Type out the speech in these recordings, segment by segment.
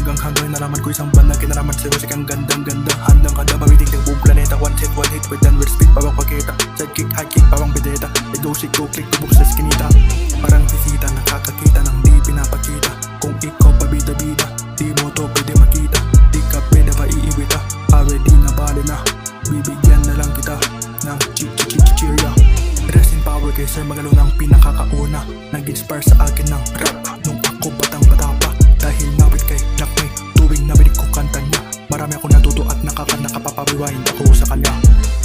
hanggang nalaman ko isang banda kinaraman sa musik ang gandang-ganda. Handang-handa mabiting ng buong planeta. One hit with downward speed pawang pakita. Sidekick, high kick, pawang bideta. Idosik, go-click, tubok sa skinita. Parang bisita, nakakakita ng di pinapakita. Kung ikaw pabida-bida, di mo to pwede makita. Di ka pwede maiiwita, already na bali na. Bibigyan na lang kita ng cheerya. Rest in power kay Sir Magalo ng pinakakauna. Nag-inspire sa akin ng rap nung ako batang-bata pa. Dahil nawit kay Black May, tuwing narinig ko kanta niya. Marami ako natuto at nakapapawiwain ako sa kanya.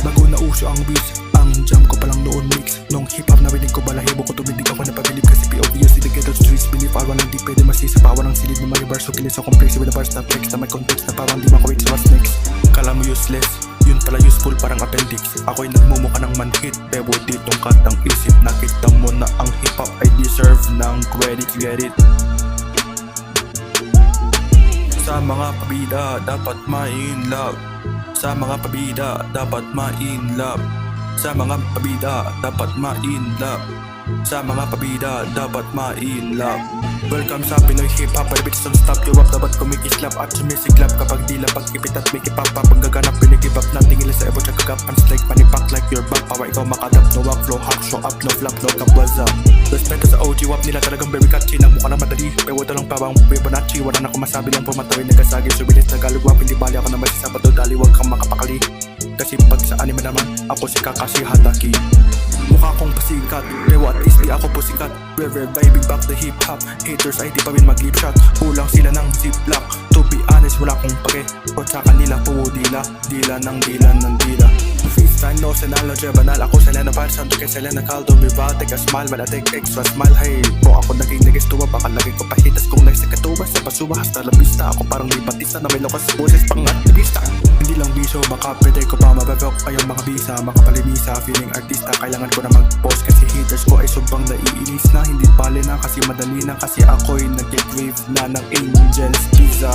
Bago na uso ang beats, ang jam ko palang noon mix. Nung hip-hop narinig ko balahibo ko tumindig ako napabilib. Kasi POV the ghetto streets believe awan ng di pwede masisa. Pawan ng silid mo mga bars so kilis so complex. With the bars na flex na may context na parang di makuwik sa what's next. Kala mo useless, yun pala useful parang appendix. Ako'y nagmumukha ng manhit, pero ditong katang isip. Nakita mo na ang hip-hop ay deserve ng credit, get it? Sa mga pabida, dapat ma-in love. Sa mga pabida, dapat ma-in love. Sa mga pabida, dapat ma-in love. Sa mga pabida, dapat ma-in love. Welcome sa Pinoy hip-hop, where beats don't stop you up. Dapat kumikislap at sumisiklap kapag di lapag ipit at may kipap. Paggaganap, pinag-give up na tingin sa ebo tsaka kagapans like panipak like your back. Para ikaw makadap, no walk, flow, hack, show up, no flap, no cap, what's up? Respeto sa OG wap nila talagang very catchy. Nagmukha na madali, pero lang pabang Fibonacci. Wala na akong masabi lang pumatawin, nagkasagi. Subilis na galugwap, hindi bali ako na masisabato. Dali wag kang makapakali, kasi pag sa anime naman, ako si Kakashi Hatake. Mukha kong pasikat, pero at least di ako pusikat. We're vibing back the hip-hop. Haters ay di pa rin mag-lip shot. Kulang sila ng ziplock. To be honest, wala kong pake. O sa kanila, puro dila. Dila ng dila ng dila. Freestyle, no senalo, banal. Ako Selena Parson, kay Selena Caldo. Viva, take a smile, but I take extra smile. Hey, po ako naging nagistuwa. Baka lagi ko pahitas kung nagsakatuba. Sa pasuba, hasta la pista. Ako parang di patista na may lokas sa boses pang aktivista. Hindi lang biso, baka pwede ko pa mababok. Kayong mga bisa, makapalibisa. Feeling artista, kailangan ko na mag-post. Kasi haters ko ay subang naiinis na. Hindi pali na kasi madali na. Kasi ako'y nag-crave na ng Angel's Pizza.